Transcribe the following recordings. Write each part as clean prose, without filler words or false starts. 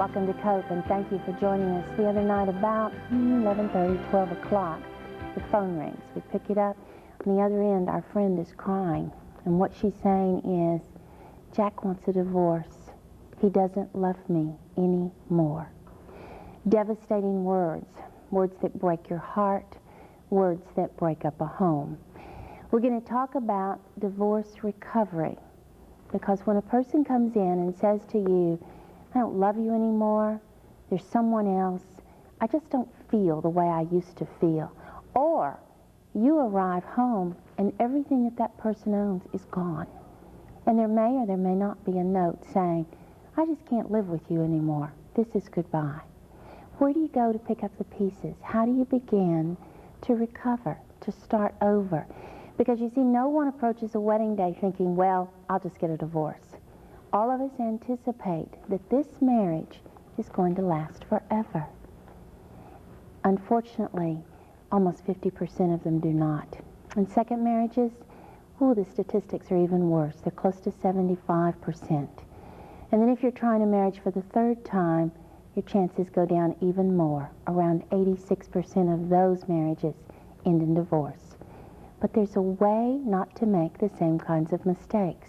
Welcome to Cope, and thank you for joining us. The other night about 11:30, 12 o'clock, the phone rings. We pick it up. On the other end, our friend is crying, and what she's saying is, Jack wants a divorce. He doesn't love me anymore. Devastating words, words that break your heart, words that break up a home. We're going to talk about divorce recovery, because when a person comes in and says to you, I don't love you anymore, there's someone else, I just don't feel the way I used to feel, or you arrive home and everything that that person owns is gone, and there may or there may not be a note saying, I just can't live with you anymore, this is goodbye. Where do you go to pick up the pieces? How do you begin to recover, to start over? Because you see, no one approaches a wedding day thinking, well, I'll just get a divorce. All of us anticipate that this marriage is going to last forever. Unfortunately, almost 50% of them do not. And second marriages, the statistics are even worse. They're close to 75%. And then if you're trying a marriage for the third time, your chances go down even more. Around 86% of those marriages end in divorce. But there's a way not to make the same kinds of mistakes.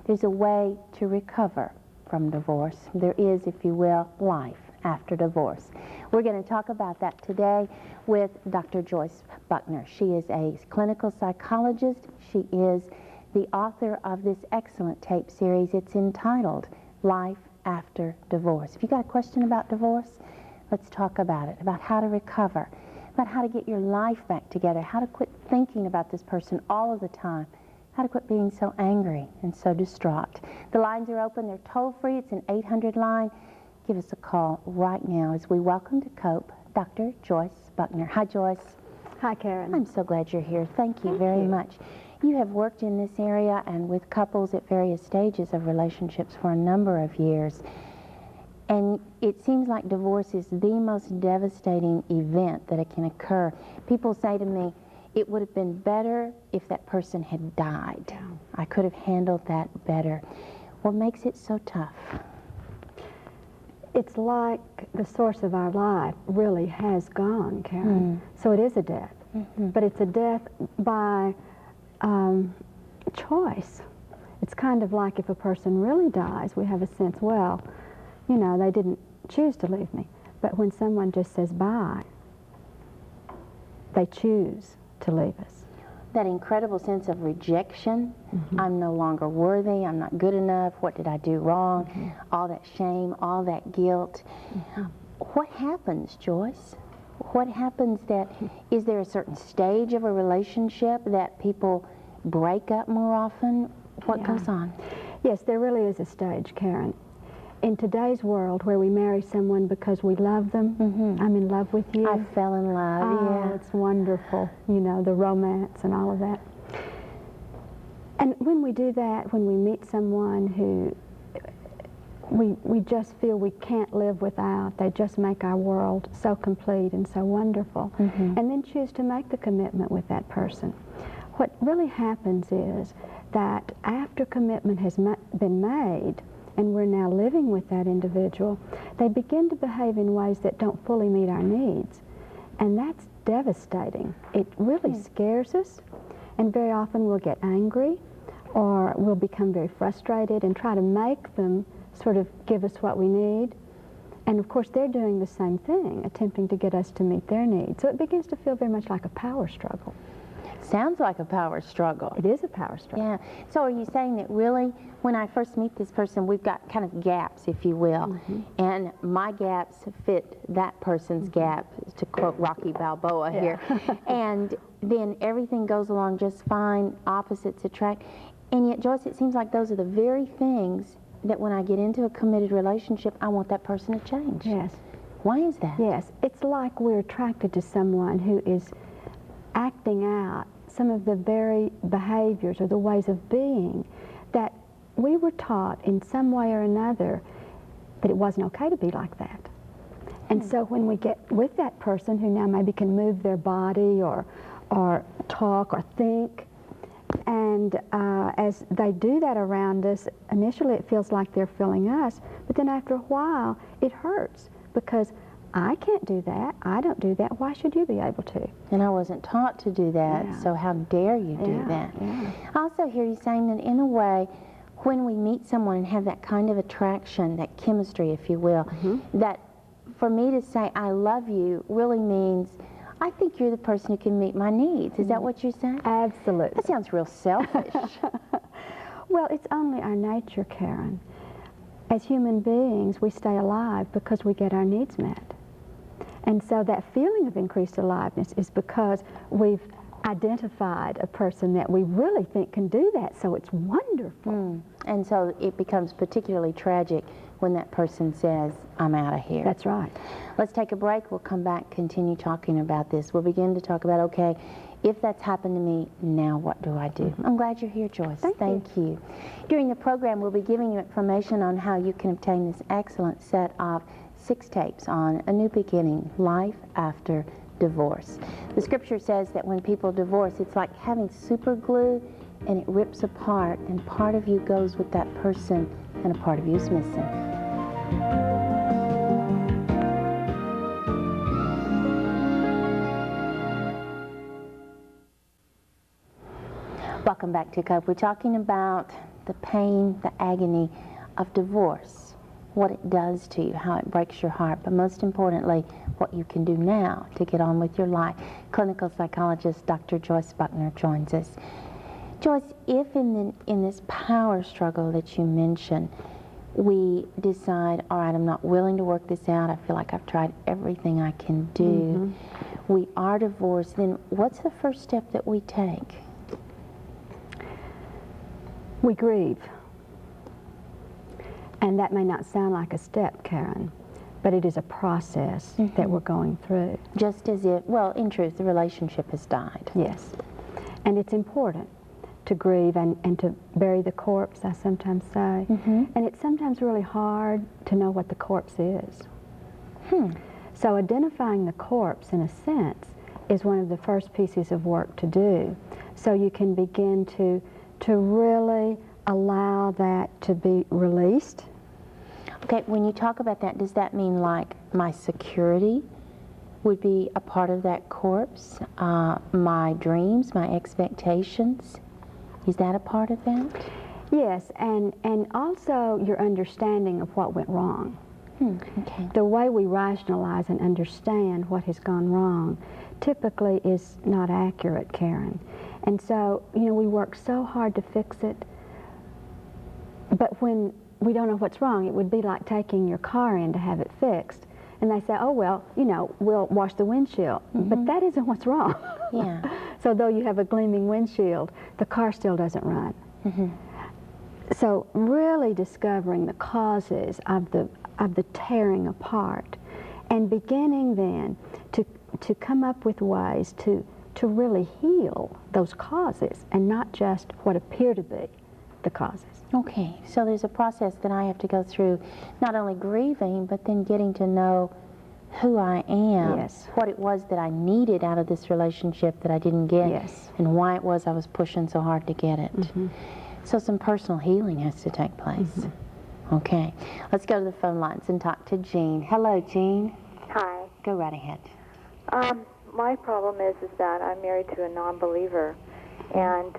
There's a way to recover from divorce. There is, if you will, life after divorce. We're going to talk about that today with Dr. Joyce Buckner. She is a clinical psychologist. She is the author of this excellent tape series. It's entitled Life After Divorce. If you got a question about divorce, let's talk about it, about how to recover, about how to get your life back together, how to quit thinking about this person all of the time, how to quit being so angry and so distraught. The lines are open. They're toll-free. It's an 800 line. Give us a call right now as we welcome to Cope Dr. Joyce Buckner. Hi, Joyce. Hi, Karen. I'm so glad you're here. Thank you very much. You have worked in this area and with couples at various stages of relationships for a number of years. And it seems like divorce is the most devastating event that it can occur. People say to me, it would have been better if that person had died. Yeah. I could have handled that better. What makes it so tough? It's like the source of our life really has gone, Karen. So it is a death. But it's a death by choice. It's kind of like if a person really dies, we have a sense, well, you know, they didn't choose to leave me. But when someone just says bye, they choose to leave us. That incredible sense of rejection. I'm no longer worthy, I'm not good enough, what did I do wrong? All that shame, all that guilt. What happens, Joyce? What happens is there a certain stage of a relationship that people break up more often? What goes on? Yes, there really is a stage, Karen. In today's world where we marry someone because we love them, I'm in love with you. I fell in love, oh, it's wonderful, you know, the romance and all of that. And when we do that, when we meet someone who we just feel we can't live without, they just make our world so complete and so wonderful, and then choose to make the commitment with that person. What really happens is that after commitment has been made, and we're now living with that individual, they begin to behave in ways that don't fully meet our needs. And that's devastating. It really scares us, and very often we'll get angry, or we'll become very frustrated and try to make them sort of give us what we need. And of course, they're doing the same thing, attempting to get us to meet their needs. So it begins to feel very much like a power struggle. Sounds like a power struggle. It is a power struggle. Yeah. So are you saying that really, when I first meet this person, we've got kind of gaps, if you will, and my gaps fit that person's gap, to quote Rocky Balboa here, and then everything goes along just fine, opposites attract, and yet, Joyce, it seems like those are the very things that when I get into a committed relationship, I want that person to change. Yes. Why is that? Yes. It's like we're attracted to someone who is acting out some of the very behaviors or the ways of being that we were taught in some way or another that it wasn't okay to be like that. And so when we get with that person who now maybe can move their body or talk or think, and And as they do that around us, initially it feels like they're filling us, but then after a while it hurts because I can't do that. I don't do that. Why should you be able to? And I wasn't taught to do that, so how dare you do that? Yeah. I also hear you saying that in a way, when we meet someone and have that kind of attraction, that chemistry, if you will, that for me to say I love you really means I think you're the person who can meet my needs. Is that what you're saying? Absolutely. That sounds real selfish. Well, it's only our nature, Karen. As human beings, we stay alive because we get our needs met. And so that feeling of increased aliveness is because we've identified a person that we really think can do that, so it's wonderful. And so it becomes particularly tragic when that person says, I'm out of here. That's right. Let's take a break. We'll come back, continue talking about this. We'll begin to talk about, okay, if that's happened to me, now what do I do? I'm glad you're here, Joyce. Thank you. During the program, we'll be giving you information on how you can obtain this excellent set of 6 tapes on a new beginning, life after divorce. The scripture says that when people divorce, it's like having super glue and it rips apart, and part of you goes with that person and a part of you is missing. Welcome back to Cope. We're talking about the pain, the agony of divorce, what it does to you, how it breaks your heart, but most importantly, what you can do now to get on with your life. Clinical psychologist Dr. Joyce Buckner joins us. Joyce, if in this power struggle that you mentioned, we decide, all right, I'm not willing to work this out, I feel like I've tried everything I can do, we are divorced, then what's the first step that we take? We grieve. And that may not sound like a step, Karen, but it is a process that we're going through. Just as if, well, in truth, the relationship has died. Yes. And it's important to grieve and to bury the corpse, I sometimes say. And it's sometimes really hard to know what the corpse is. So identifying the corpse, in a sense, is one of the first pieces of work to do. So you can begin to really allow that to be released. Okay, when you talk about that, does that mean like my security would be a part of that corpse? My dreams, my expectations, is that a part of that? Yes, and also your understanding of what went wrong. Okay. The way we rationalize and understand what has gone wrong typically is not accurate, Karen. And so, you know, we work so hard to fix it, but when we don't know what's wrong, it would be like taking your car in to have it fixed. And they say, oh, well, you know, we'll wash the windshield. But that isn't what's wrong. Yeah. So though you have a gleaming windshield, the car still doesn't run. So really discovering the causes of the tearing apart and beginning then to come up with ways to really heal those causes and not just what appear to be the causes. Okay, so there's a process that I have to go through, not only grieving, but then getting to know who I am, what it was that I needed out of this relationship that I didn't get, and why it was I was pushing so hard to get it. So some personal healing has to take place. Okay, let's go to the phone lines and talk to Jean. Hello, Jean. Hi. Go right ahead. My problem is that I'm married to a non-believer, and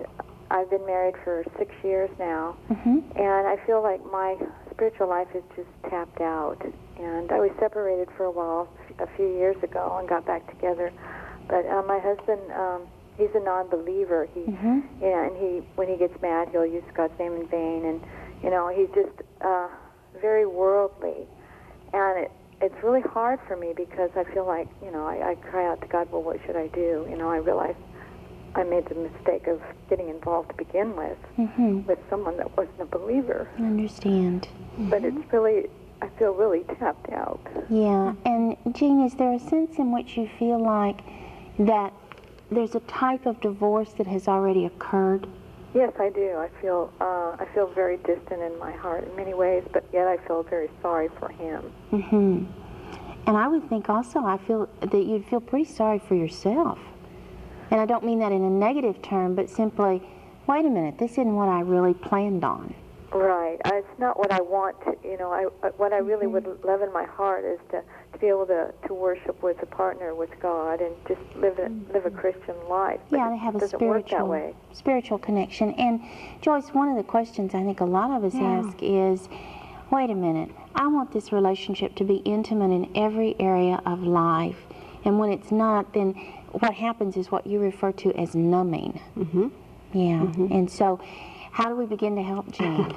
I've been married for 6 years now, and I feel like my spiritual life is just tapped out. And I was separated for a while, a few years ago, and got back together. But my husband, he's a non-believer. He, and when he gets mad, he'll use God's name in vain, and you know, he's just very worldly, and it's really hard for me because I feel like, you know, I cry out to God, well, what should I do? You know, I realize I made the mistake of getting involved to begin with someone that wasn't a believer. I understand. But it's really, I feel really tapped out. Yeah, and Jean, is there a sense in which you feel like that there's a type of divorce that has already occurred? Yes, I do. I feel very distant in my heart in many ways, but yet I feel very sorry for him. And I would think also, I feel that you'd feel pretty sorry for yourself. And I don't mean that in a negative term, but simply wait a minute, this isn't what I really planned on. Right. It's not what I want. What I really would love in my heart is to be able to worship with a partner, with God, and just live a Christian life. But yeah, to have a spiritual connection. And Joyce, one of the questions I think a lot of us ask is, wait a minute, I want this relationship to be intimate in every area of life. And when it's not, then what happens is what you refer to as numbing. Yeah. And so, how do we begin to help Jean?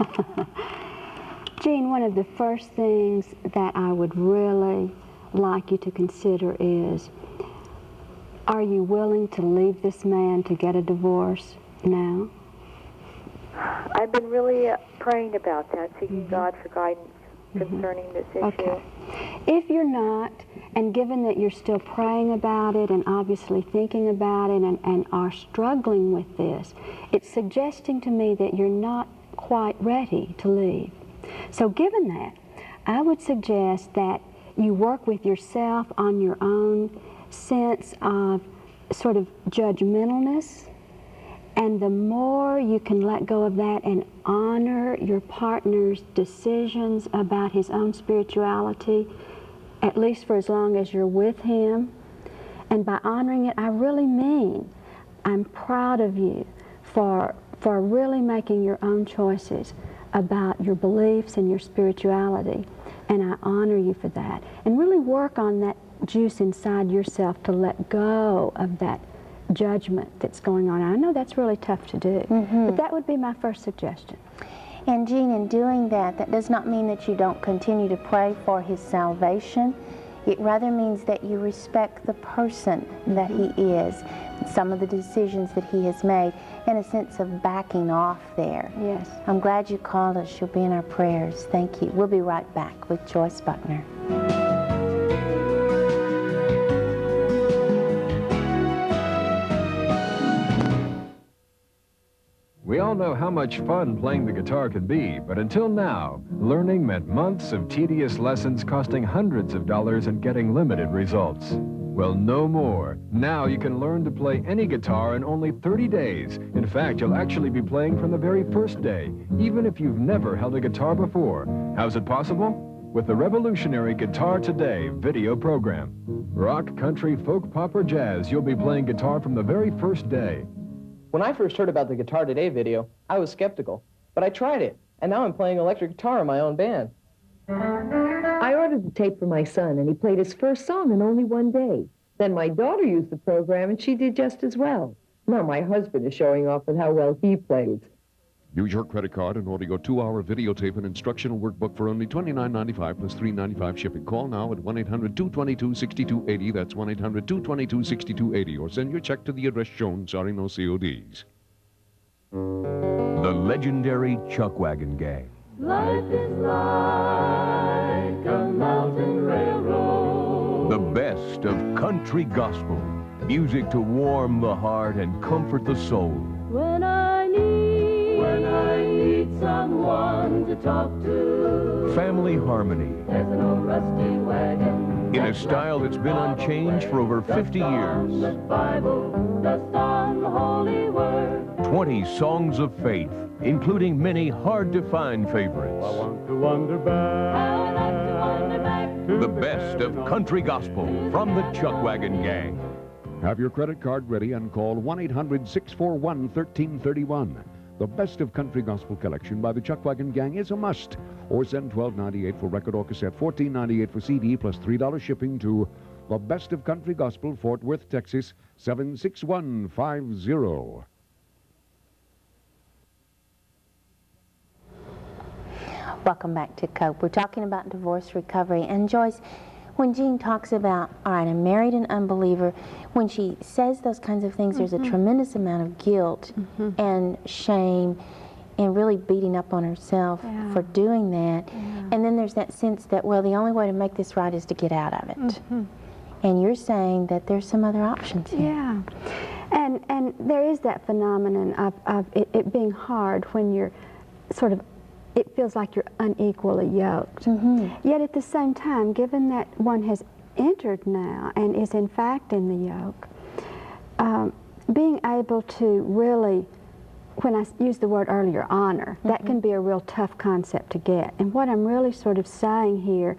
Jean, one of the first things that I would really like you to consider is, are you willing to leave this man to get a divorce now? I've been really praying about that, seeking God for guidance concerning this issue. Okay. If you're not, and given that you're still praying about it and obviously thinking about it and are struggling with this, it's suggesting to me that you're not quite ready to leave. So given that, I would suggest that you work with yourself on your own sense of sort of judgmentalness, and the more you can let go of that and honor your partner's decisions about his own spirituality, at least for as long as you're with him. And by honoring it, I really mean I'm proud of you for really making your own choices about your beliefs and your spirituality. And I honor you for that. And really work on that juice inside yourself to let go of that judgment that's going on. I know that's really tough to do, but that would be my first suggestion. And Jean, in doing that, that does not mean that you don't continue to pray for his salvation. It rather means that you respect the person that he is, some of the decisions that he has made, and a sense of backing off there. Yes. I'm glad you called us. You'll be in our prayers. Thank you. We'll be right back with Joyce Buckner. We all know how much fun playing the guitar can be, but until now, learning meant months of tedious lessons costing hundreds of dollars and getting limited results. Well, no more. Now you can learn to play any guitar in only 30 days. In fact, you'll actually be playing from the very first day, even if you've never held a guitar before. How's it possible? With the revolutionary Guitar Today video program. Rock, country, folk, pop, or jazz, you'll be playing guitar from the very first day. When I first heard about the Guitar Today video, I was skeptical, but I tried it, and now I'm playing electric guitar in my own band. I ordered the tape for my son, and he played his first song in only one day. Then my daughter used the program, and she did just as well. Now my husband is showing off with how well he plays. Use your credit card in order to go 2-hour videotape and instructional workbook for only $29.95 plus $3.95 shipping. Call now at 1-800-222-6280. That's 1-800-222-6280. Or send your check to the address shown. Sorry, no CODs. The legendary Chuck Wagon Gang. Life is like a mountain railroad. The best of country gospel. Music to warm the heart and comfort the soul. When I need someone to talk to. Family harmony. There's an old rusty wagon. In a style that's been unchanged for over 50 years. The Bible, dust on the holy word. 20 songs of faith, including many hard-to-find favorites. I want to wander back. I like to wander back. The best of country gospel from the Chuck Wagon Gang. Have your credit card ready and call 1-800-641-1331. The Best of Country Gospel collection by the Chuck Wagon Gang is a must. Or send $12.98 for record or cassette, $14.98 for CD, plus $3 shipping to The Best of Country Gospel, Fort Worth, Texas, 76150. Welcome back to COPE. We're talking about divorce recovery. And Joyce, when Jean talks about, all right, I'm married an unbeliever, when she says those kinds of things, there's a tremendous amount of guilt and shame and really beating up on herself for doing that. And then there's that sense that, well, the only way to make this right is to get out of it. And you're saying that there's some other options here. Yeah. And there is that phenomenon of it being hard when you're sort of, it feels like you're unequally yoked. Yet at the same time, given that one has entered now and is in fact in the yoke, being able to really when I used the word earlier, honor, that can be a real tough concept to get. And what I'm really sort of saying here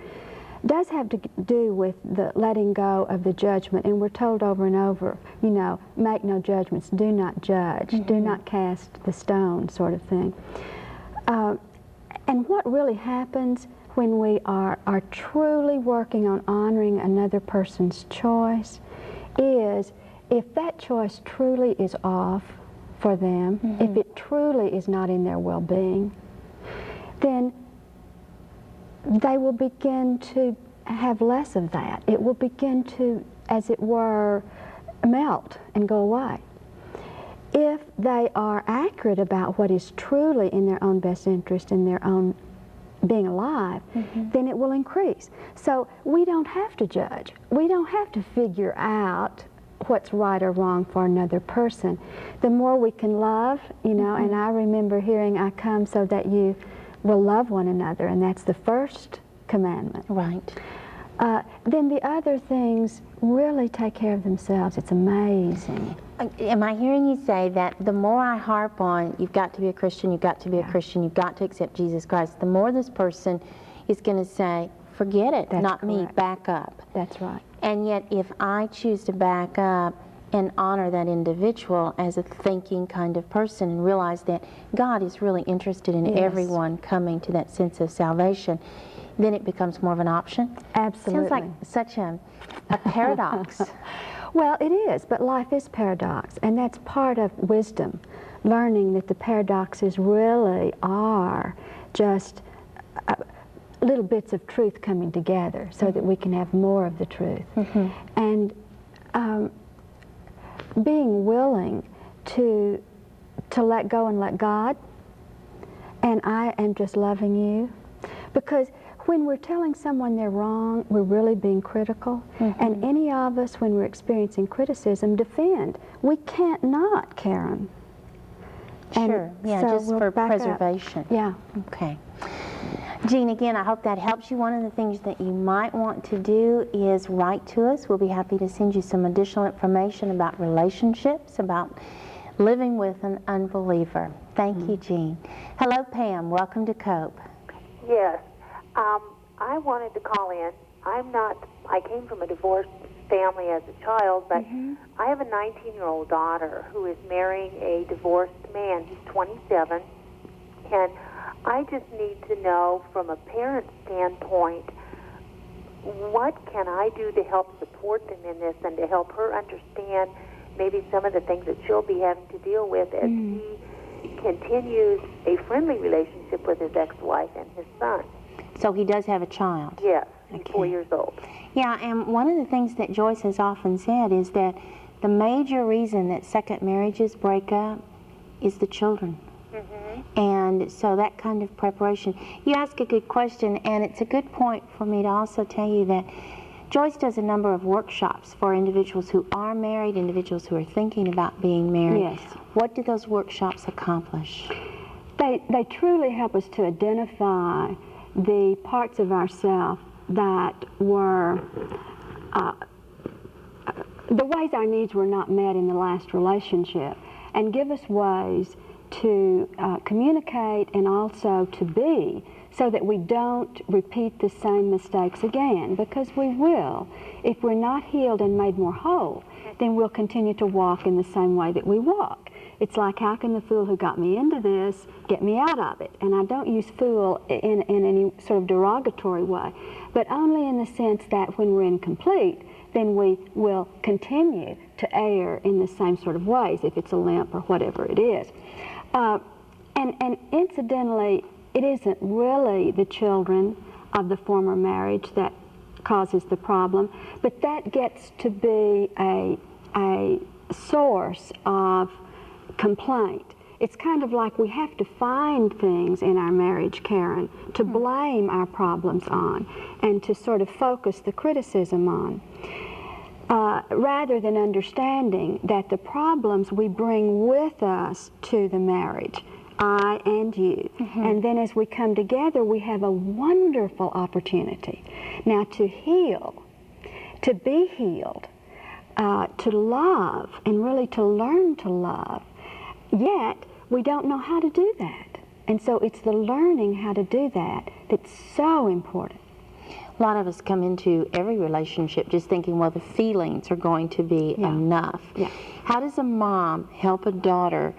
does have to do with the letting go of the judgment. And we're told over and over, you know, make no judgments, do not judge, do not cast the stone, sort of thing. And what really happens when we are truly working on honoring another person's choice is, if that choice truly is off for them, if it truly is not in their well-being, then they will begin to have less of that. It will begin to, as it were, melt and go away. If they are accurate about what is truly in their own best interest, in their own being alive, then it will increase. So we don't have to judge. We don't have to figure out what's right or wrong for another person. The more we can love, you know, and I remember hearing, I come so that you will love one another, and that's the first commandment. Right. Then the other things really take care of themselves. It's amazing. Am I hearing you say that the more I harp on, you've got to be a Christian, you've got to be a Christian, you've got to accept Jesus Christ, the more this person is going to say, forget it, That's not me, correct. back up. That's right. And yet, if I choose to back up and honor that individual as a thinking kind of person and realize that God is really interested in everyone coming to that sense of salvation, then it becomes more of an option. Absolutely. Sounds like such a paradox. Well, it is, but life is paradox, and that's part of wisdom, learning that the paradoxes really are just little bits of truth coming together so that we can have more of the truth. And being willing to let go and let God, and I am just loving you, because when we're telling someone they're wrong, we're really being critical. And any of us, when we're experiencing criticism, defend. We can't not, Karen. Sure, yeah, so just we'll for back up. preservation. Yeah. Okay. Jean, again, I hope that helps you. One of the things that you might want to do is write to us. We'll be happy to send you some additional information about relationships, about living with an unbeliever. Thank you, Jean. Hello, Pam. Welcome to COPE. Yes. I wanted to call in. I came from a divorced family as a child, but I have a 19-year-old daughter who is marrying a divorced man. He's 27, and I just need to know, from a parent standpoint, what can I do to help support them in this and to help her understand maybe some of the things that she'll be having to deal with as he continues a friendly relationship with his ex-wife and his son. So he does have a child? Yes, he's 4 years old. Yeah, and one of the things that Joyce has often said is that the major reason that second marriages break up is the children. And so that kind of preparation. You ask a good question, and it's a good point for me to also tell you that Joyce does a number of workshops for individuals who are married, individuals who are thinking about being married. Yes. What do those workshops accomplish? They truly help us to identify the parts of ourselves that were the ways our needs were not met in the last relationship, and give us ways to communicate and also to be, so that we don't repeat the same mistakes again, because we will. If we're not healed and made more whole, then we'll continue to walk in the same way that we walk. It's like, how can the fool who got me into this get me out of it? And I don't use fool in any sort of derogatory way, but only in the sense that when we're incomplete, then we will continue to err in the same sort of ways, if it's a limp or whatever it is. And incidentally, it isn't really the children of the former marriage that causes the problem, but that gets to be a source of complaint. It's kind of like we have to find things in our marriage, Karen, to blame our problems on and to sort of focus the criticism on, rather than understanding that the problems we bring with us to the marriage, I and you. And then as we come together, we have a wonderful opportunity now to heal, to be healed, to love, and really to learn to love. Yet, we don't know how to do that. And so it's the learning how to do that that's so important. A lot of us come into every relationship just thinking, well, the feelings are going to be enough. Yeah. How does a mom help a daughter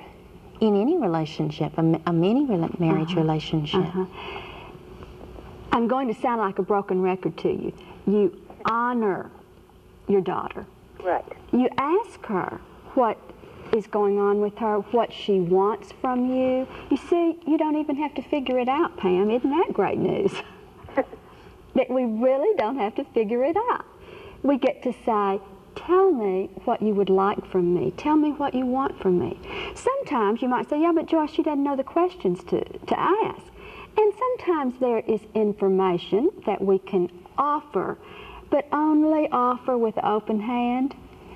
in any relationship, a many marriage relationship? I'm going to sound like a broken record to you. You honor your daughter. Right. You ask her what is going on with her, what she wants from you. You see, you don't even have to figure it out, Pam. Isn't that great news? That we really don't have to figure it out. We get to say, tell me what you would like from me. Tell me what you want from me. Sometimes you might say, yeah, but Joyce, she doesn't know the questions to ask. And sometimes there is information that we can offer, but only offer with open hand,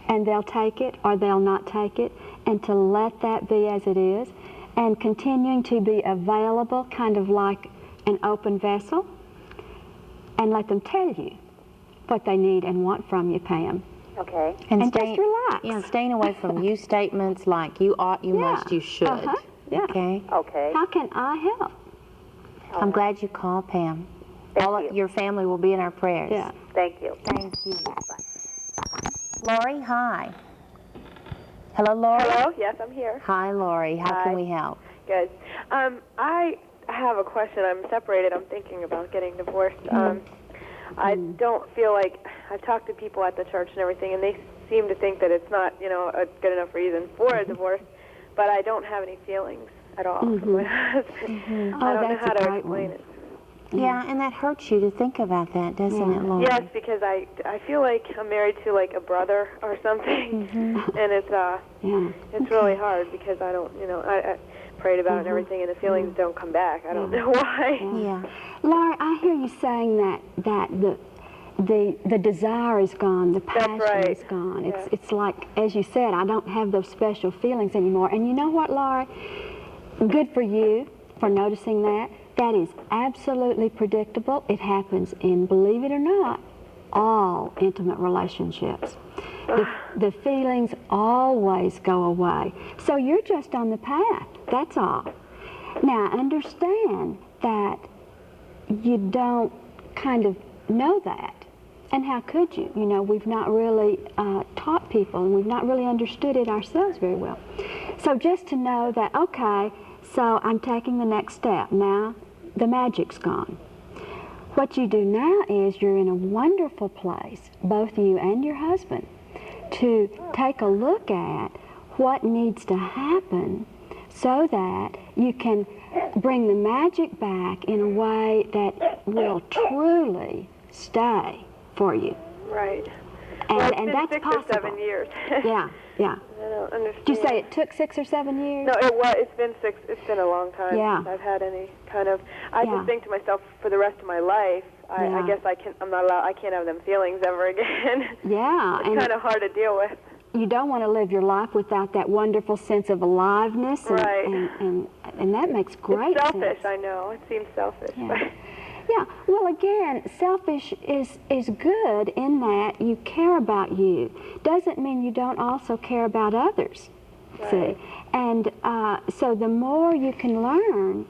and they'll take it or they'll not take it, and to let that be as it is, and continuing to be available, kind of like an open vessel, and let them tell you what they need and want from you, Pam. Okay. And just relax. Yeah, staying away from you statements like you ought, you must, you should. Yeah. Okay? Okay. How can I help? I'm glad you called, Pam. Thank you. Your family will be in our prayers. Yeah. Thank you. Thank you. Lori, hi. Hello, Lori? Hello? Yes, I'm here. Hi, Lori. How Hi. can we help? Good. I have a question. I'm separated. I'm thinking about getting divorced. I don't feel like I've talked to people at the church and everything, and they seem to think that it's not, a good enough reason for a divorce, but I don't have any feelings at all for my husband. I don't know how to explain it. Yeah, and that hurts you to think about that, doesn't it, Lori? Yes, because I feel like I'm married to like a brother or something, and it's really hard because I don't, I prayed about it and everything, and the feelings don't come back. I don't know why. Yeah. Laura, I hear you saying that the desire is gone, the passion is gone. Yeah. It's like, as you said, I don't have those special feelings anymore. And you know what, Laura? Good for you for noticing that. That is absolutely predictable. It happens in, believe it or not, all intimate relationships. The feelings always go away. So you're just on the path, that's all. Now, understand that you don't kind of know that. And how could you? We've not really taught people, and we've not really understood it ourselves very well. So just to know that, okay, so I'm taking the next step. Now, the magic's gone. What you do now is you're in a wonderful place, both you and your husband, to take a look at what needs to happen so that you can bring the magic back in a way that will truly stay for you. Right. And that's 6 possible. or 7 years. Yeah. I don't understand. Did you say it took 6 or 7 years? No, it's been 6. It's been a long time since I've had any kind of. I just think to myself, for the rest of my life, I guess I'm not allowed. I can't have them feelings ever again. Yeah, it's kind of hard to deal with. You don't want to live your life without that wonderful sense of aliveness, and that makes great sense. It's selfish, I know. It seems selfish. Yeah. Yeah, well, again, selfish is good in that you care about you. Doesn't mean you don't also care about others, see? And so the more you can learn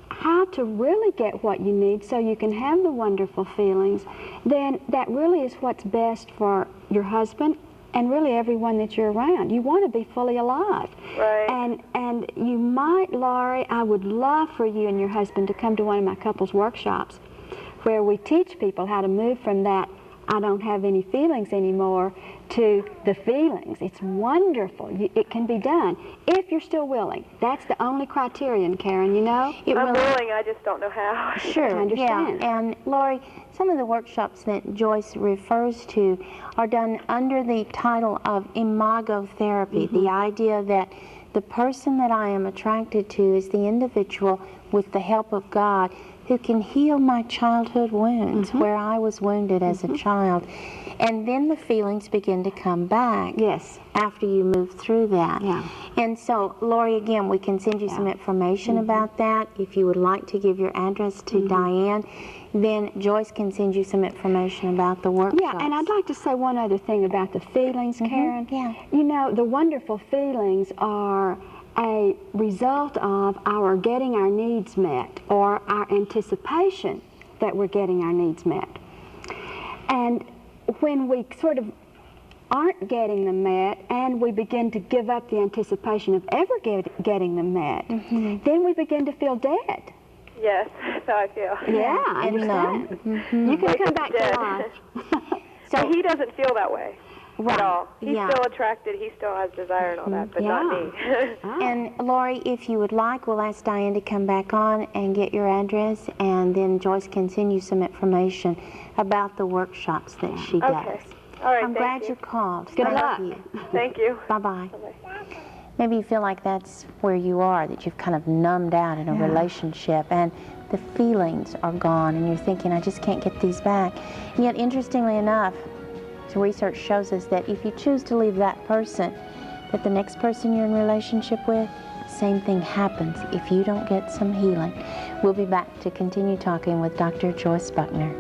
how to really get what you need so you can have the wonderful feelings, then that really is what's best for your husband and really everyone that you're around. You want to be fully alive. Right. And you might, Laurie, I would love for you and your husband to come to one of my couples workshops where we teach people how to move from that I don't have any feelings anymore to the feelings. It's wonderful. It can be done if you're still willing. That's the only criterion, Karen, I'm willing, I just don't know how. Sure, I understand. Yeah. And Lori, some of the workshops that Joyce refers to are done under the title of imago therapy, the idea that the person that I am attracted to is the individual with the help of God who can heal my childhood wounds, where I was wounded as a child. And then the feelings begin to come back. Yes. After you move through that. Yeah. And so, Lori, again, we can send you some information about that. If you would like to give your address to Diane, then Joyce can send you some information about the workshops. Yeah, and I'd like to say one other thing about the feelings, Karen. Yeah. The wonderful feelings are a result of our getting our needs met or our anticipation that we're getting our needs met. And when we sort of aren't getting them met and we begin to give up the anticipation of ever getting them met, then we begin to feel dead. Yes, that's how I feel. Yeah, I understand. You can come back to life. So he doesn't feel that way at all. He's Yeah. still attracted. He still has desire and all that, but not me. And Lori, if you would like, we'll ask Diane to come back on and get your address, and then Joyce can send you some information about the workshops that she does. Okay. All right, I'm glad you called. Good Thank luck. you. Thank you. Bye-bye. Maybe you feel like that's where you are, that you've kind of numbed out in a relationship and the feelings are gone and you're thinking, I just can't get these back. And yet, interestingly enough, so research shows us that if you choose to leave that person, that the next person you're in relationship with, same thing happens if you don't get some healing. We'll be back to continue talking with Dr. Joyce Buckner.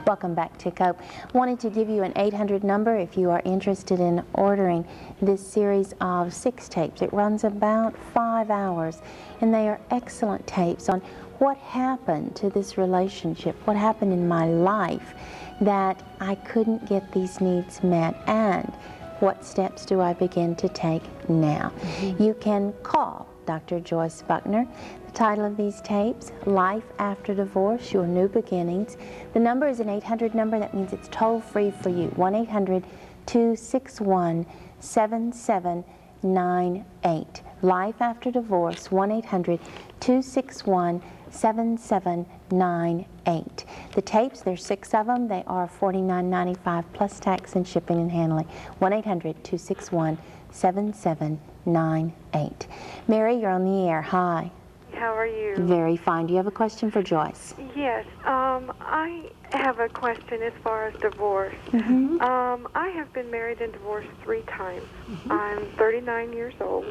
Welcome back to Cope. Wanted to give you an 800 number if you are interested in ordering this series of 6 tapes. It runs about 5 hours, and they are excellent tapes on what happened to this relationship, what happened in my life that I couldn't get these needs met, and what steps do I begin to take now. You can call Dr. Joyce Buckner. The title of these tapes, Life After Divorce, Your New Beginnings. The number is an 800 number. That means it's toll-free for you. 1-800-261-7798. Life After Divorce, 1-800-261-7798. The tapes, there's 6 of them. They are $49.95 plus tax and shipping and handling. 1-800-261-7798. Mary, you're on the air. Hi. How are you? Very fine. Do you have a question for Joyce? Yes. I have a question as far as divorce. I have been married and divorced 3 times. I'm 39 years old.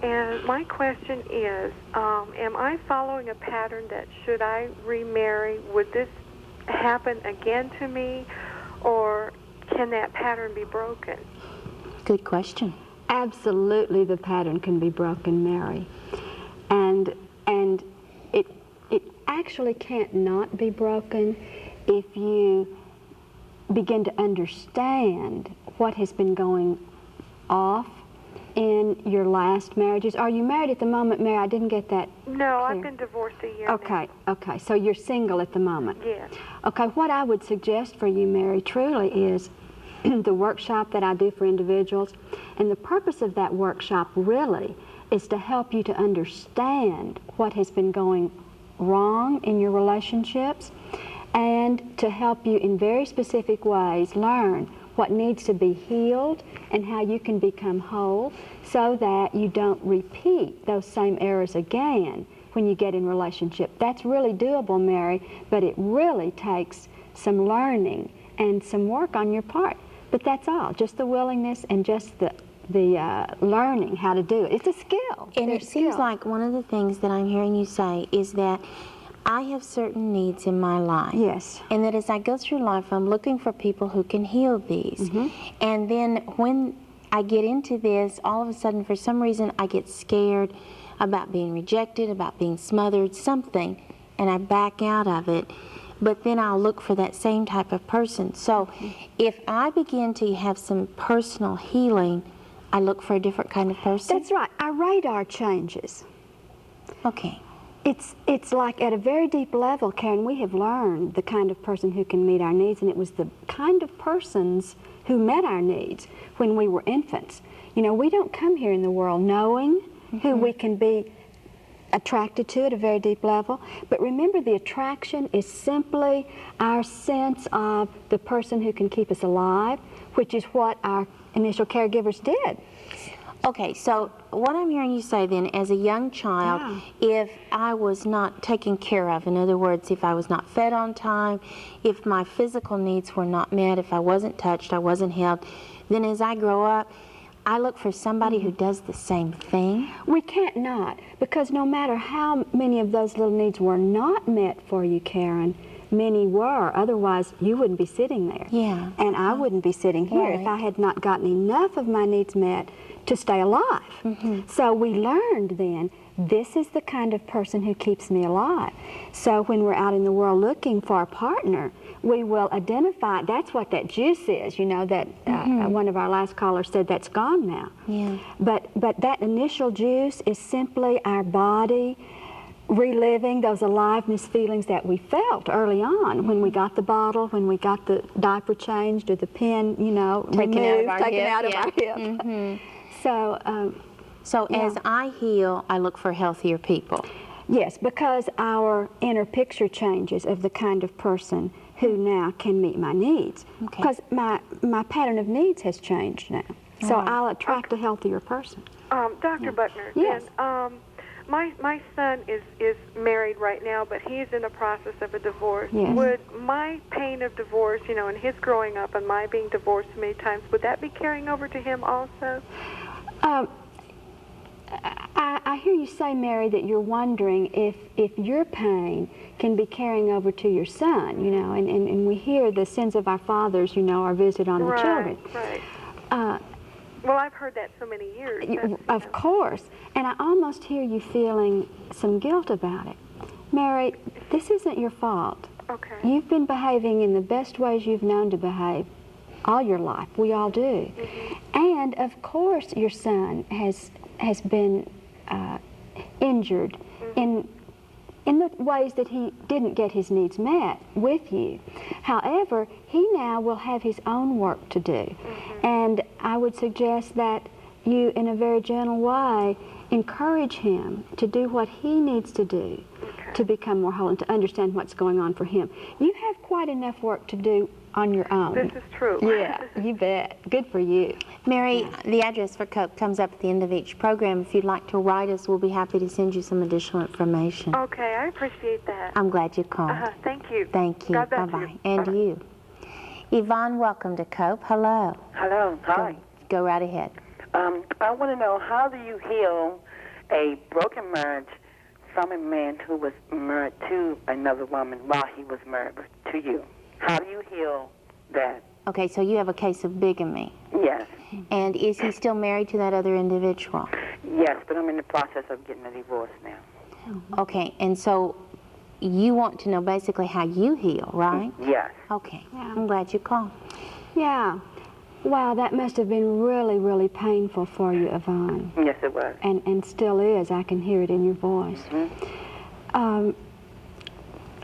And my question is, am I following a pattern that should I remarry, would this happen again to me, or can that pattern be broken? Good question. Absolutely, the pattern can be broken, Mary. And it actually can't not be broken if you begin to understand what has been going off in your last marriages. Are you married at the moment, Mary? I didn't get that No, clear. I've been divorced a year Okay, okay. So you're single at the moment? Yes. Okay, what I would suggest for you, Mary, truly is the workshop that I do for individuals. And the purpose of that workshop really is to help you to understand what has been going wrong in your relationships and to help you in very specific ways learn what needs to be healed and how you can become whole so that you don't repeat those same errors again when you get in relationship. That's really doable, Mary, but it really takes some learning and some work on your part. But that's all, just the willingness and just the learning how to do it. It's a skill. And it seems like one of the things that I'm hearing you say is that I have certain needs in my life. Yes. And that as I go through life, I'm looking for people who can heal these. And then when I get into this, all of a sudden, for some reason, I get scared about being rejected, about being smothered, something, and I back out of it. But then I'll look for that same type of person. So if I begin to have some personal healing, I look for a different kind of person? That's right. Our radar changes. Okay. It's like at a very deep level, Karen, we have learned the kind of person who can meet our needs, and it was the kind of persons who met our needs when we were infants. You know, we don't come here in the world knowing who we can be attracted to at a very deep level, but remember, the attraction is simply our sense of the person who can keep us alive, which is what our initial caregivers did. Okay, so what I'm hearing you say then, as a young child, if I was not taken care of, in other words, if I was not fed on time, if my physical needs were not met, if I wasn't touched, I wasn't held, then as I grow up, I look for somebody who does the same thing? We can't not, because no matter how many of those little needs were not met for you, Karen, many were. Otherwise, you wouldn't be sitting there. Yeah. And I wouldn't be sitting here if I had not gotten enough of my needs met to stay alive. So we learned then, this is the kind of person who keeps me alive. So when we're out in the world looking for a partner, we will identify, that's what that juice is, you know, that one of our last callers said that's gone now. Yeah. But that initial juice is simply our body reliving those aliveness feelings that we felt early on when we got the bottle, when we got the diaper changed or the pen, you know, taken out of our hip. So, as I heal, I look for healthier people. Yes, because our inner picture changes of the kind of person who now can meet my needs. Because my pattern of needs has changed now. So I'll attract a healthier person. Dr. Buckner, yes. My son is married right now, but he's in the process of a divorce. Yes. Would my pain of divorce, you know, and his growing up and my being divorced many times, would that be carrying over to him also? I hear you say, Mary, that you're wondering if your pain can be carrying over to your son, you know, and we hear the sins of our fathers, you know, are visited on the children. Right. Well, I've heard that so many years. Of course. And I almost hear you feeling some guilt about it. Mary, this isn't your fault. Okay. You've been behaving in the best ways you've known to behave all your life. We all do. And, of course, your son has been injured in the ways that he didn't get his needs met with you. However, he now will have his own work to do. And I would suggest that you, in a very gentle way, encourage him to do what he needs to do to become more whole and to understand what's going on for him. You have quite enough work to do on your own. This is true. Yeah, you bet. Good for you. Mary, the address for COPE comes up at the end of each program. If you'd like to write us, we'll be happy to send you some additional information. Okay, I appreciate that. I'm glad you called. Thank you. Thank you. God bless Bye-bye. you. And Bye-bye. you. Yvonne, welcome to COPE. Hello. Hello. Hi. Go right ahead. I want to know, how do you heal a broken marriage from a man who was married to another woman while he was married to you? How do you heal that? Okay, so you have a case of bigamy. Yes. And is he still married to that other individual? Yes, but I'm in the process of getting a divorce now. Okay, and so you want to know basically how you heal, right? Yes. Okay, I'm glad you called. Yeah. Wow, that must have been really, really painful for you, Yvonne. Yes, it was. And still is. I can hear it in your voice.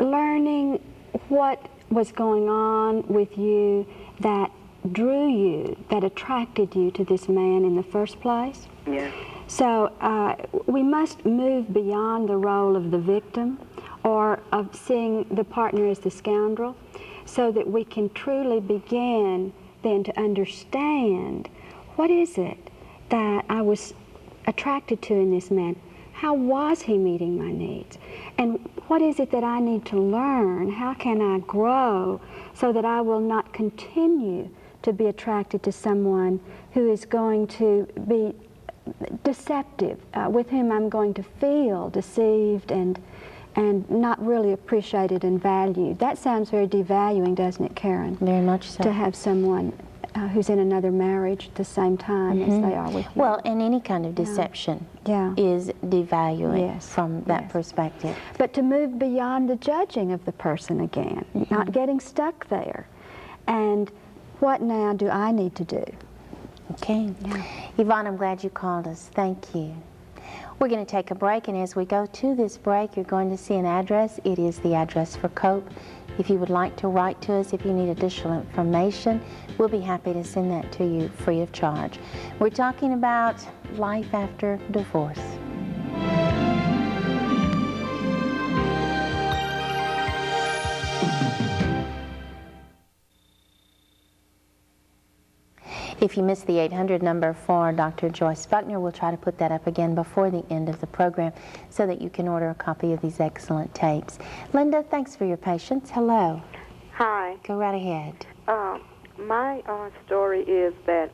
Learning what was going on with you that drew you, that attracted you to this man in the first place. Yes. So we must move beyond the role of the victim or of seeing the partner as the scoundrel, so that we can truly begin then to understand, what is it that I was attracted to in this man? How was he meeting my needs? And what is it that I need to learn? How can I grow so that I will not continue to be attracted to someone who is going to be deceptive, with whom I'm going to feel deceived and not really appreciated and valued? That sounds very devaluing, doesn't it, Karen? Very much so. To have someone who's in another marriage at the same time as they are with you. Well, and any kind of deception is devaluing from that perspective. But to move beyond the judging of the person again, not getting stuck there. And what now do I need to do? Okay. Yvonne, I'm glad you called us. Thank you. We're going to take a break, and as we go to this break, you're going to see an address. It is the address for COPE. If you would like to write to us, if you need additional information, we'll be happy to send that to you free of charge. We're talking about life after divorce. If you missed the 800 number for Dr. Joyce Buckner, we'll try to put that up again before the end of the program so that you can order a copy of these excellent tapes. Linda, thanks for your patience. Hello. Hi. Go right ahead. My story is that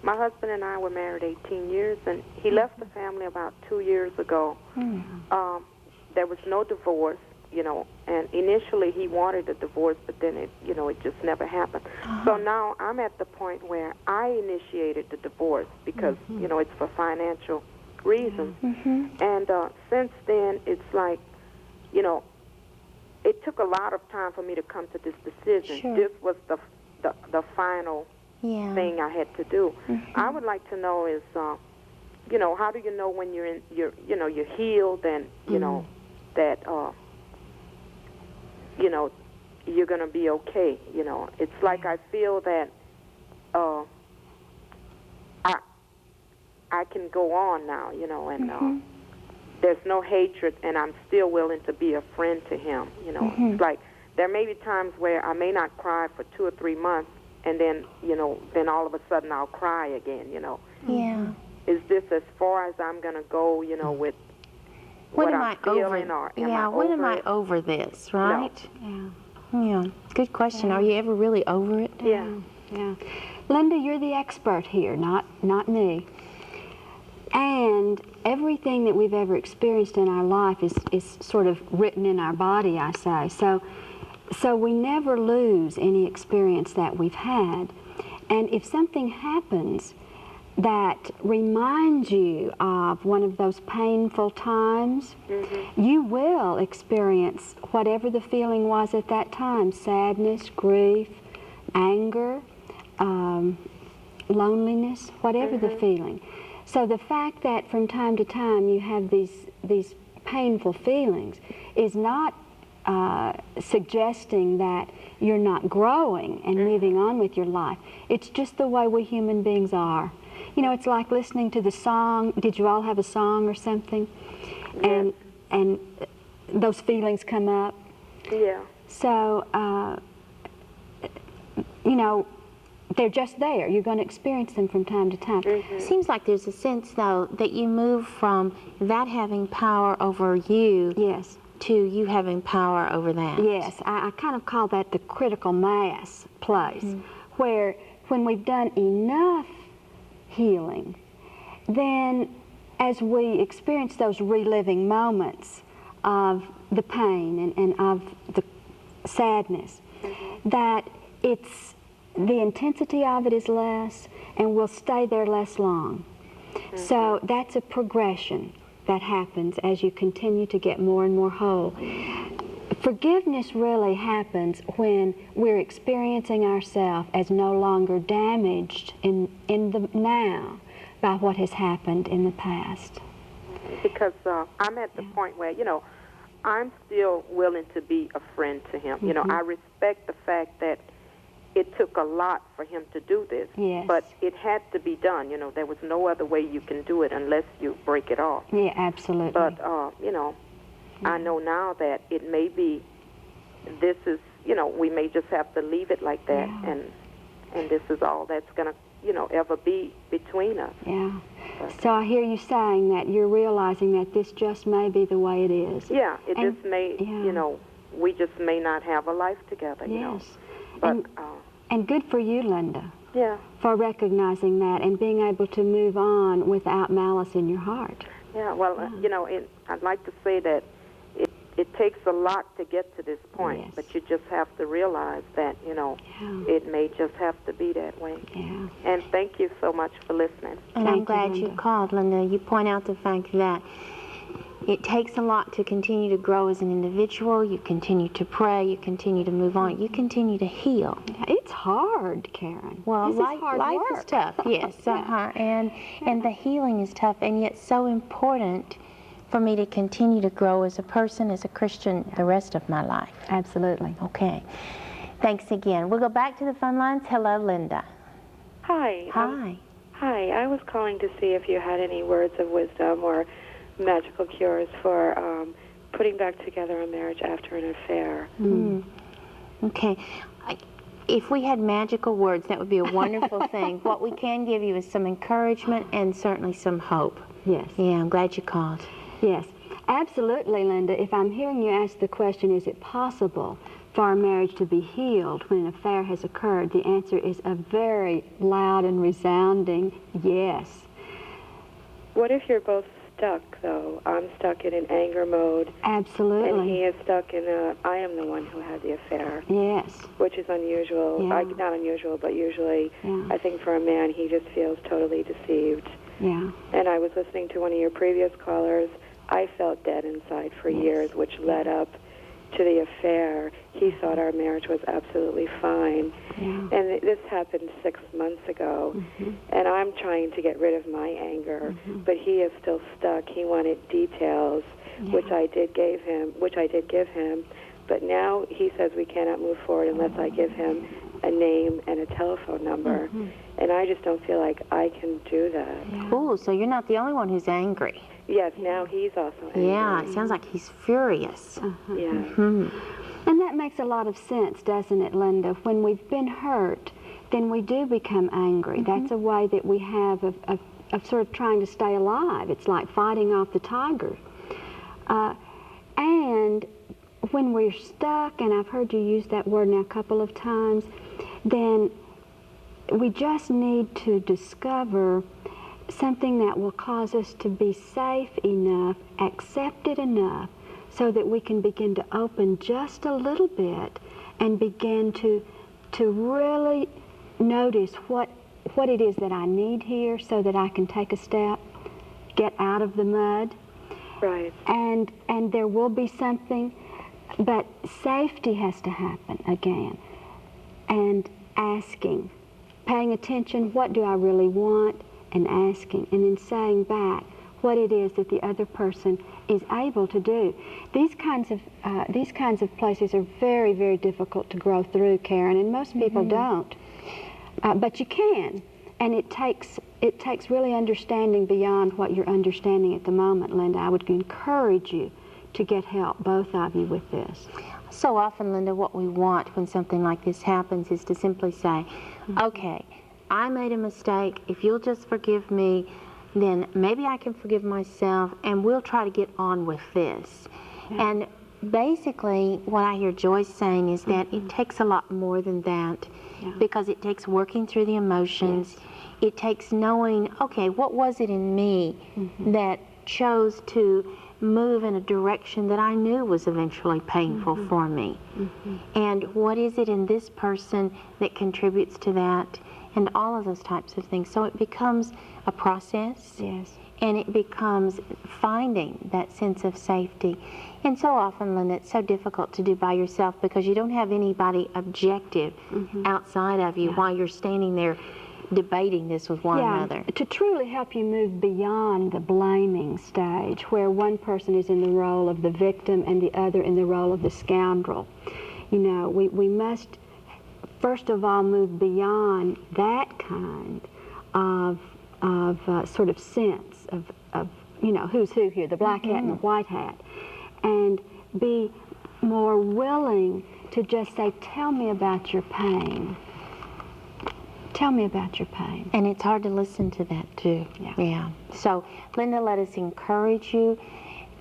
My husband and I were married 18 years, and he left the family about 2 years ago. There was no divorce, you know, and initially he wanted a divorce, but then it just never happened. So now I'm at the point where I initiated the divorce because, you know, it's for financial reasons. And since then, it's like, you know, it took a lot of time for me to come to this decision. This was the final thing I had to do. I would like to know is, you know, how do you know when you're healed and, you know, that, you know, you're going to be okay, you know. It's like I feel that I can go on now, you know, and there's no hatred, and I'm still willing to be a friend to him, you know. It's like there may be times where I may not cry for 2 or 3 months, and then, you know, then all of a sudden I'll cry again, you know. Is this as far as I'm going to go, you know, with what I'm feeling, or am I when am over I it? over this, right? No. Yeah, good question. Are you ever really over it? Yeah. Linda, you're the expert here, not me. And everything that we've ever experienced in our life is sort of written in our body, I say. So we never lose any experience that we've had. And if something happens that reminds you of one of those painful times, you will experience whatever the feeling was at that time: sadness, grief, anger, loneliness, whatever the feeling. So the fact that from time to time you have these painful feelings is not suggesting that you're not growing and moving on with your life. It's just the way we human beings are. You know, it's like listening to the song. Did you all have a song or something? And those feelings come up. Yeah. So, you know, they're just there. You're going to experience them from time to time. Seems like there's a sense, though, that you move from that having power over you to you having power over that. Yes, I kind of call that the critical mass place, where when we've done enough healing, then as we experience those reliving moments of the pain and of the sadness, that the intensity of it is less and will stay there less long. So that's a progression that happens as you continue to get more and more whole. Forgiveness really happens when we're experiencing ourselves as no longer damaged in the now by what has happened in the past. Because I'm at the point where, you know, I'm still willing to be a friend to him. You know, I respect the fact that it took a lot for him to do this, but it had to be done. You know, there was no other way you can do it unless you break it off. Yeah, absolutely. But, you know, I know now that it may be, this is, you know, we may just have to leave it like that, and this is all that's going to, you know, ever be between us. Yeah. So I hear you saying that you're realizing that this just may be the way it is. Yeah, it just may, you know, we just may not have a life together, you know. But, and good for you, Linda. Yeah. For recognizing that and being able to move on without malice in your heart. Yeah, well, you know, I'd like to say that it takes a lot to get to this point, but you just have to realize that, you know, it may just have to be that way. Yeah. And thank you so much for listening. And I'm glad you called, Linda. You point out the fact that it takes a lot to continue to grow as an individual. You continue to pray. You continue to move on. You continue to heal. It's hard, Karen. Well, life work. is tough, yes. And the healing is tough, and yet so important for me to continue to grow as a person, as a Christian, the rest of my life. Absolutely. Okay. Thanks again. We'll go back to the phone lines. Hello, Linda. Hi. Hi. Hi. I was calling to see if you had any words of wisdom or magical cures for putting back together a marriage after an affair. Okay. If we had magical words, that would be a wonderful thing. What we can give you is some encouragement and certainly some hope. Yes. Yeah, I'm glad you called. Yes. Absolutely, Linda. If I'm hearing you ask the question, is it possible for a marriage to be healed when an affair has occurred, the answer is a very loud and resounding yes. What if you're both stuck, though? I'm stuck in an anger mode. Absolutely. And he is stuck in a, I am the one who had the affair. Yes. Which is unusual. Yeah. Not unusual, but usually, yeah. I think for a man, he just feels totally deceived. Yeah. And I was listening to one of your previous callers. I felt dead inside for years, which led up to the affair. He thought our marriage was absolutely fine. Yeah. And this happened 6 months ago. And I'm trying to get rid of my anger, but he is still stuck. He wanted details, which I did give him. But now he says we cannot move forward unless I give him a name and a telephone number. And I just don't feel like I can do that. Oh, so you're not the only one who's angry. Yes, now he's also angry. Yeah, it sounds like he's furious. Yeah. And that makes a lot of sense, doesn't it, Linda? When we've been hurt, then we do become angry. That's a way that we have of sort of trying to stay alive. It's like fighting off the tiger. And when we're stuck, and I've heard you use that word now a couple of times, then we just need to discover something that will cause us to be safe enough, accepted enough, so that we can begin to open just a little bit and begin to really notice what it is that I need here so that I can take a step, get out of the mud. Right. And there will be something, but safety has to happen again. And asking, paying attention, what do I really want? And asking, and then saying back what it is that the other person is able to do. These kinds of places are very, very difficult to grow through, Karen, and most people don't. But you can, and it takes really understanding beyond what you're understanding at the moment, Linda. I would encourage you to get help, both of you, with this. So often, Linda, what we want when something like this happens is to simply say, okay, I made a mistake. If you'll just forgive me, then maybe I can forgive myself, and we'll try to get on with this. And basically, what I hear Joyce saying is that it takes a lot more than that, because it takes working through the emotions. It takes knowing, okay, what was it in me that chose to move in a direction that I knew was eventually painful for me? And what is it in this person that contributes to that? And all of those types of things. So it becomes a process, and it becomes finding that sense of safety. And so often, Linda, it's so difficult to do by yourself because you don't have anybody objective outside of you while you're standing there debating this with one another. To truly help you move beyond the blaming stage, where one person is in the role of the victim and the other in the role of the scoundrel. You know, we must first of all move beyond that kind of sort of sense of you know, who's who here, the black hat and the white hat, and be more willing to just say, tell me about your pain. Tell me about your pain. And it's hard to listen to that too. Yeah. So, Linda, let us encourage you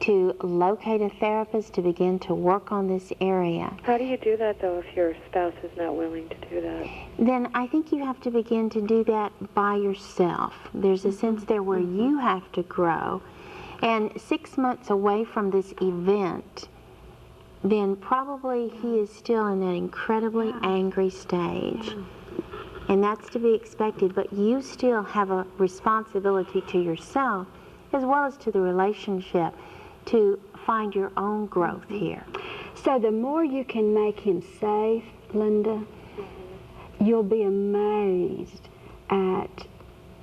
to locate a therapist to begin to work on this area. How do you do that, though, if your spouse is not willing to do that? Then I think you have to begin to do that by yourself. There's a sense there where you have to grow. And 6 months away from this event, then probably he is still in that incredibly angry stage. And that's to be expected, but you still have a responsibility to yourself as well as to the relationship to find your own growth here. So the more you can make him safe, Linda, you'll be amazed at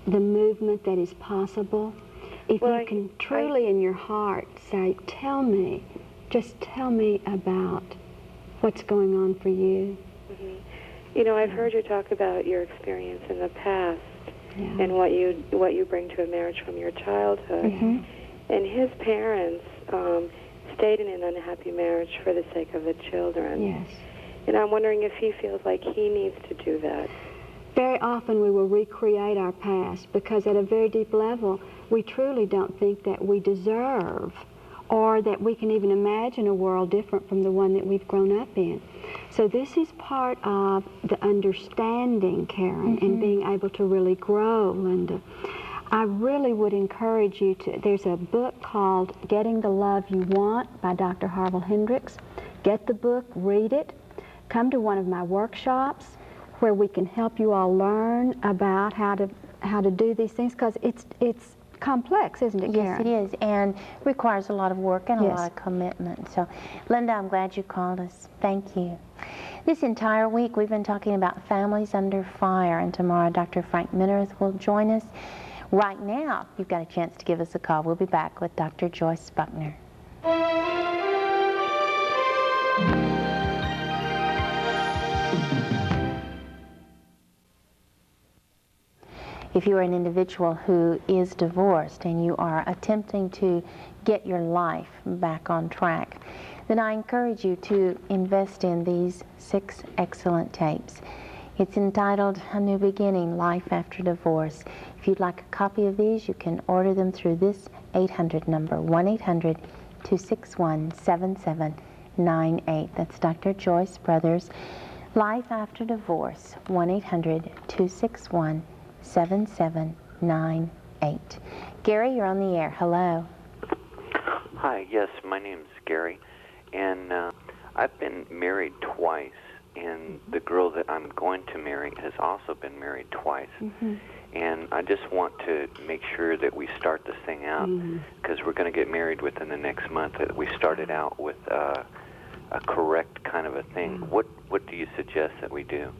the movement that is possible. If you can truly in your heart say, tell me, just tell me about what's going on for you. You know, I've heard you talk about your experience in the past and what you bring to a marriage from your childhood. And his parents stayed in an unhappy marriage for the sake of the children. Yes. And I'm wondering if he feels like he needs to do that. Very often we will recreate our past because at a very deep level we truly don't think that we deserve or that we can even imagine a world different from the one that we've grown up in. So this is part of the understanding, Karen, and being able to really grow, Linda. I really would encourage you to, there's a book called Getting the Love You Want by Dr. Harville Hendricks. Get the book, read it, come to one of my workshops where we can help you all learn about how to do these things, because it's complex, isn't it, Karen? Yes, it is, and requires a lot of work and a lot of commitment. So, Linda, I'm glad you called us. Thank you. This entire week, we've been talking about families under fire, and tomorrow Dr. Frank Minnerth will join us. Right now, you've got a chance to give us a call. We'll be back with Dr. Joyce Buckner. If you are an individual who is divorced and you are attempting to get your life back on track, then I encourage you to invest in these 6 excellent tapes. It's entitled A New Beginning, Life After Divorce. If you'd like a copy of these, you can order them through this 800 number, 1-800-261-7798. That's Dr. Joyce Brothers, Life After Divorce, 1-800-261-7798. Gary, you're on the air. Hello. Hi, yes, my name's Gary, and I've been married twice, and the girl that I'm going to marry has also been married twice. And I just want to make sure that we start this thing out, because we're going to get married within the next month, that we started out with a correct kind of a thing. What do you suggest that we do?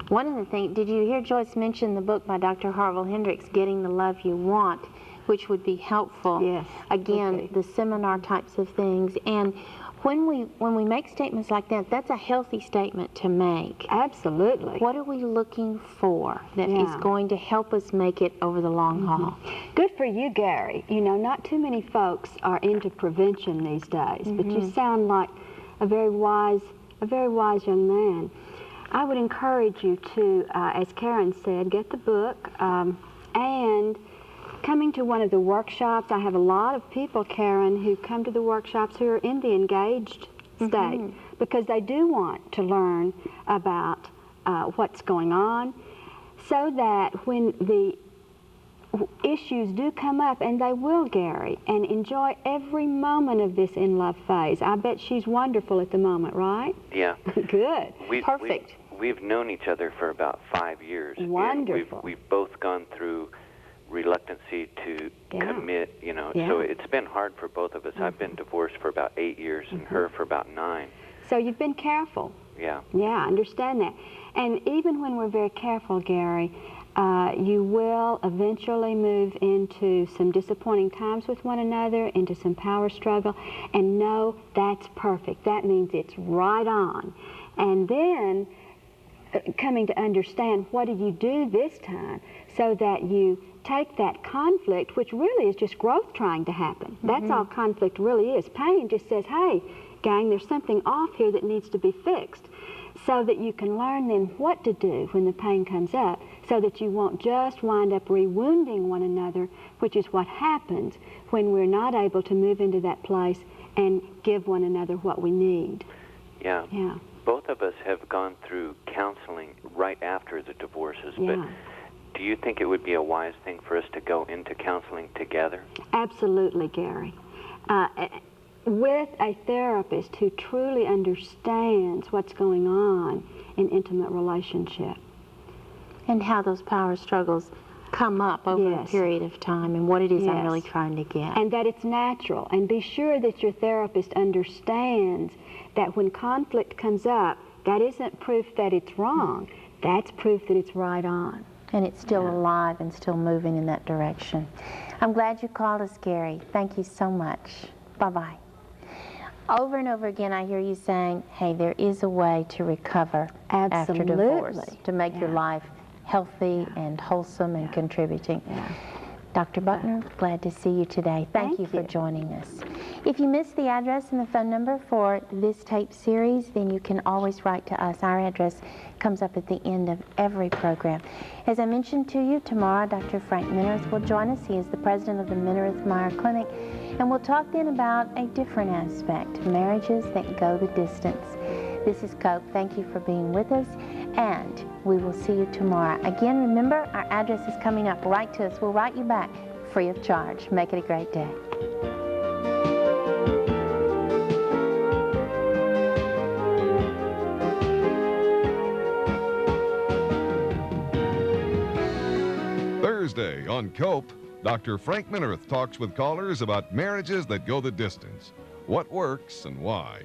One of the things, did you hear Joyce mention the book by Dr. Harville Hendricks, Getting the Love You Want, which would be helpful? Yes. Again, the seminar types of things. And when we make statements like that, that's a healthy statement to make. Absolutely. What are we looking for that is going to help us make it over the long haul? Good for you, Gary. You know, not too many folks are into prevention these days, but you sound like a very wise young man. I would encourage you to, as Karen said, get the book and coming to one of the workshops. I have a lot of people, Karen, who come to the workshops who are in the engaged state because they do want to learn about what's going on, so that when the issues do come up, and they will, Gary, and enjoy every moment of this in-love phase. I bet she's wonderful at the moment, right? Yeah. Good. Perfect. We've known each other for about 5 years. Wonderful. And we've both gone through reluctancy to commit, you know, so it's been hard for both of us. I've been divorced for about 8 years and her for about 9. So you've been careful. Yeah. Yeah, I understand that. And even when we're very careful, Gary, you will eventually move into some disappointing times with one another, into some power struggle, and no, that's perfect. That means it's right on. And then coming to understand, what do you do this time, so that you take that conflict, which really is just growth trying to happen. That's all conflict really is. Pain just says, hey, gang, there's something off here that needs to be fixed, so that you can learn then what to do when the pain comes up, so that you won't just wind up re-wounding one another, which is what happens when we're not able to move into that place and give one another what we need. Yeah. Yeah. Both of us have gone through counseling right after the divorces, but do you think it would be a wise thing for us to go into counseling together? Absolutely, Gary. With a therapist who truly understands what's going on in intimate relationship. And how those power struggles come up over a period of time, and what it is I'm really trying to get. And that it's natural. And be sure that your therapist understands that when conflict comes up, that isn't proof that it's wrong. That's proof that it's right on. And it's still alive and still moving in that direction. I'm glad you called us, Gary. Thank you so much. Bye-bye. Over and over again, I hear you saying, hey, there is a way to recover after divorce, to make your life healthy and wholesome and contributing. Dr. Buckner, glad to see you today. Thank you for joining us. If you missed the address and the phone number for this tape series, then you can always write to us. Our address comes up at the end of every program. As I mentioned to you, tomorrow Dr. Frank Minnerth will join us. He is the president of the Minnerth-Meyer Clinic, and we'll talk then about a different aspect, marriages that go the distance. This is Cope. Thank you for being with us, and we will see you tomorrow. Again, remember, our address is coming up. Write to us. We'll write you back free of charge. Make it a great day. Thursday on Cope, Dr. Frank Minnerth talks with callers about marriages that go the distance, what works and why.